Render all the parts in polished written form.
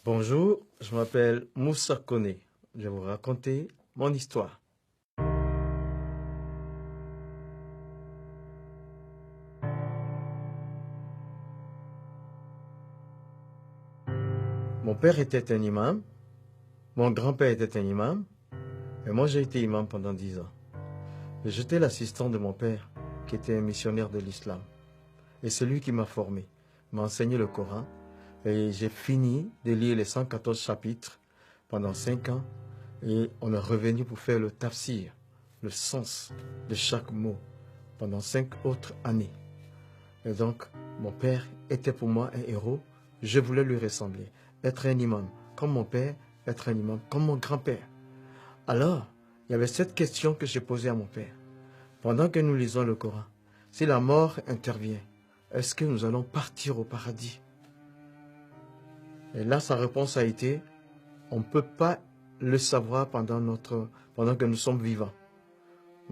Bonjour, je m'appelle Moussa Kone. Je vais vous raconter mon histoire. Mon père était un imam, mon grand-père était un imam, et moi j'ai été imam pendant 10 ans. Et j'étais l'assistant de mon père, qui était un missionnaire de l'islam. Et c'est lui qui m'a formé, m'a enseigné le Coran, et j'ai fini de lire les 114 chapitres pendant 5 ans, et on est revenu pour faire le tafsir, le sens de chaque mot, pendant 5 autres années. Et donc, mon père était pour moi un héros, je voulais lui ressembler, être un imam comme mon père, être un imam comme mon grand-père. Alors, il y avait cette question que j'ai posée à mon père. Pendant que nous lisons le Coran, si la mort intervient, est-ce que nous allons partir au paradis? Et là, sa réponse a été, on ne peut pas le savoir pendant que nous sommes vivants.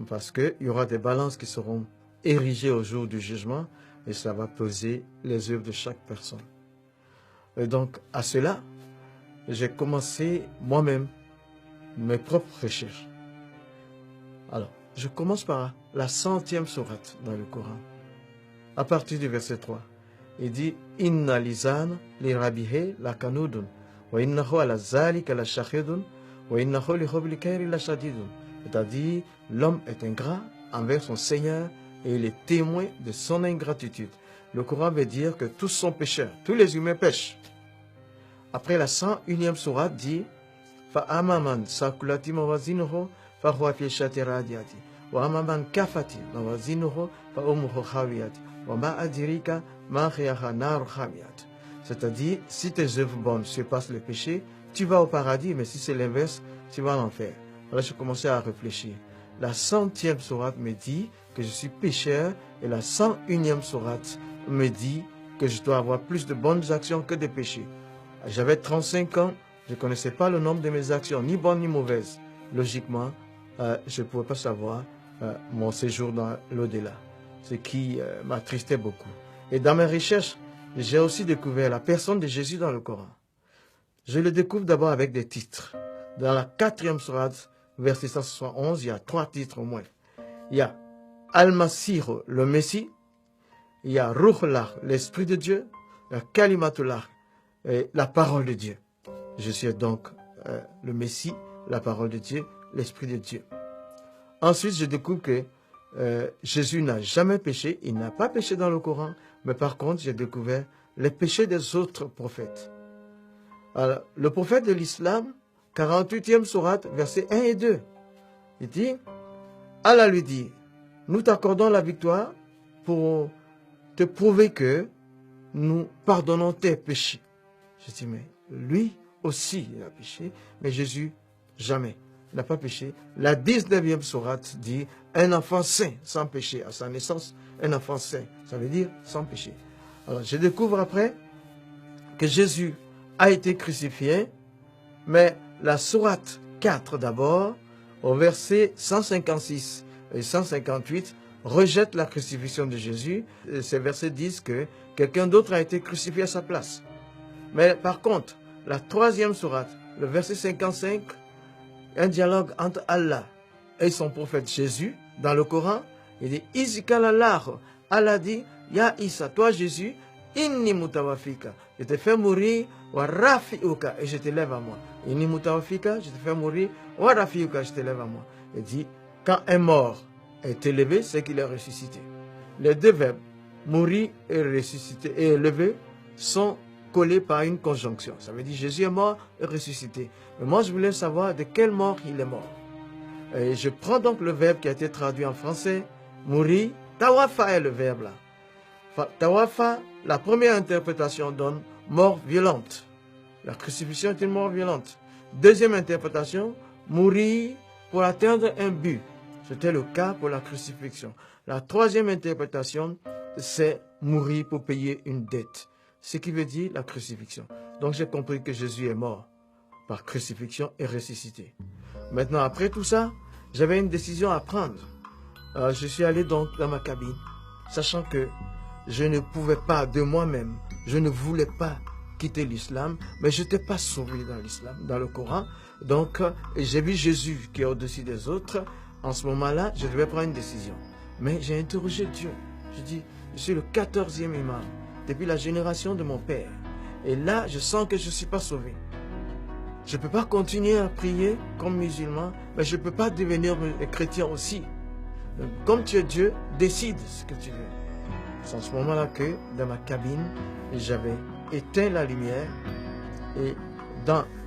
Parce qu'il y aura des balances qui seront érigées au jour du jugement et ça va peser les œuvres de chaque personne. Et donc, à cela, j'ai commencé moi-même mes propres recherches. Alors, je commence par la 100e sourate dans le Coran. À partir du verset 3, il dit « Inna lisan li rabihe la kanudun, wa innahu ala zalika la shahidun, wa innahu li hubli khairi la shadidun. » C'est-à-dire, l'homme est ingrat envers son Seigneur et il est témoin de son ingratitude. Le Coran veut dire que tous sont pécheurs, tous les humains pêchent. Après la 101e sourate dit « Fa'amaman sakulati mawazinuhu fahuwa fi shati radiyati, wa amaman kafati mawazinuhu fa'umuhu khawiyati, wa ma adirika ma khiyaha nar khawiyati. » C'est-à-dire, si tes œuvres bonnes surpassent le péché, tu vas au paradis, mais si c'est l'inverse, tu vas en enfer. Alors je commençais à réfléchir. La 100e sourate me dit que je suis pécheur et la 101e sourate me dit que je dois avoir plus de bonnes actions que de péchés. J'avais 35 ans, je ne connaissais pas le nombre de mes actions, ni bonnes ni mauvaises. Logiquement, je ne pouvais pas savoir mon séjour dans l'au-delà, ce qui m'attristait beaucoup. Et dans mes recherches, j'ai aussi découvert la personne de Jésus dans le Coran. Je le découvre d'abord avec des titres. Dans la 4e sourate, verset 171, il y a 3 titres au moins. Il y a Al-Masih, le Messie. Il y a Ruhullah, l'Esprit de Dieu. Il y a Kalimatullah, la parole de Dieu. Je suis donc le Messie, la parole de Dieu, l'Esprit de Dieu. Ensuite, je découvre que Jésus n'a jamais péché. Il n'a pas péché dans le Coran. Mais par contre, j'ai découvert les péchés des autres prophètes. Alors, le prophète de l'islam, 48e sourate, versets 1 et 2. Il dit, Allah lui dit, nous t'accordons la victoire pour te prouver que nous pardonnons tes péchés. Je dis, mais lui aussi, il a péché, mais Jésus, jamais. Il n'a pas péché. La 19e sourate dit, un enfant saint, sans péché, à sa naissance, un enfant saint. Ça veut dire sans péché. Alors, je découvre après que Jésus a été crucifié, mais la sourate 4 d'abord, au verset 156 et 158, rejette la crucifixion de Jésus. Ces versets disent que quelqu'un d'autre a été crucifié à sa place. Mais par contre, la 3e sourate, le verset 55, un dialogue entre Allah et son prophète Jésus, dans le Coran, il dit, Izikal Allah, Allah dit, Ya Isa, toi Jésus, Inni mutawafika, je te fais mourir, wa rafiuka, et je te lève à moi. Inni mutawafika, je te fais mourir, wa rafiuka, je te lève à moi. Il dit, quand un mort est élevé, c'est qu'il est ressuscité. Les deux verbes, mourir et ressusciter et élever, sont collés par une conjonction. Ça veut dire Jésus est mort et ressuscité. Mais moi, je voulais savoir de quelle mort il est mort. Et je prends donc le verbe qui a été traduit en français, mourir, tawafa est le verbe là. Tawafa, la première interprétation donne mort violente. La crucifixion est une mort violente. Deuxième interprétation, mourir pour atteindre un but. C'était le cas pour la crucifixion. La troisième interprétation, c'est mourir pour payer une dette. Ce qui veut dire la crucifixion. Donc j'ai compris que Jésus est mort par crucifixion et ressuscité. Maintenant, après tout ça, j'avais une décision à prendre. Alors, je suis allé donc dans ma cabine, sachant que je ne pouvais pas de moi-même, je ne voulais pas quitté l'islam, mais je n'étais pas sauvé dans l'islam, dans le Coran. Donc, j'ai vu Jésus qui est au-dessus des autres. En ce moment-là, je devais prendre une décision. Mais j'ai interrogé Dieu. Je dis, je suis le 14e imam, depuis la génération de mon père. Et là, je sens que je ne suis pas sauvé. Je ne peux pas continuer à prier comme musulman, mais je ne peux pas devenir chrétien aussi. Donc, comme tu es Dieu, décide ce que tu veux. C'est en ce moment-là que, dans ma cabine, j'avais éteint la lumière. Et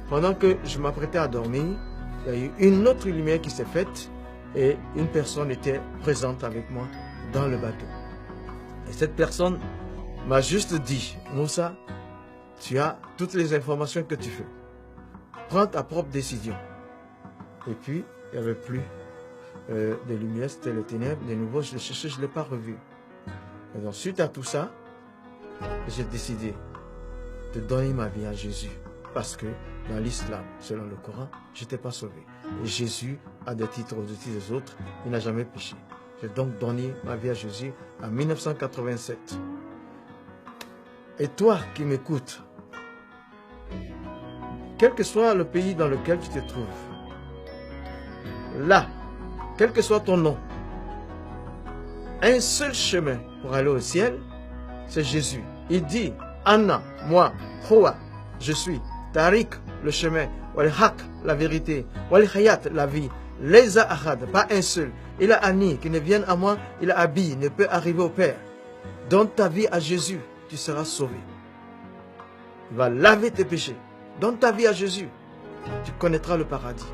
pendant que je m'apprêtais à dormir, il y a eu une autre lumière qui s'est faite et une personne était présente avec moi dans le bateau. Et cette personne m'a juste dit, Moussa, tu as toutes les informations que tu veux. Prends ta propre décision. Et puis, il n'y avait plus de lumière, c'était les ténèbres. De nouveau, je l'ai cherché, je ne l'ai pas revu. Et donc, suite à tout ça, j'ai décidé de donner ma vie à Jésus. Parce que dans l'islam, selon le Coran, je n'étais pas sauvé. Et Jésus a des titres au-dessus des autres. Il n'a jamais péché. J'ai donc donné ma vie à Jésus en 1987. Et toi qui m'écoutes, quel que soit le pays dans lequel tu te trouves, là, quel que soit ton nom, un seul chemin pour aller au ciel, c'est Jésus. Il dit, Anna, moi, Hoa, je suis, Tariq, le chemin, Wal Haq, la vérité, Wal Hayat, la vie, Leza Ahad, pas un seul. Il a Ani, qui ne vienne à moi, il a Abi, ne peut arriver au Père. Donne ta vie à Jésus, tu seras sauvé. Il va laver tes péchés. Donne ta vie à Jésus, tu connaîtras le paradis.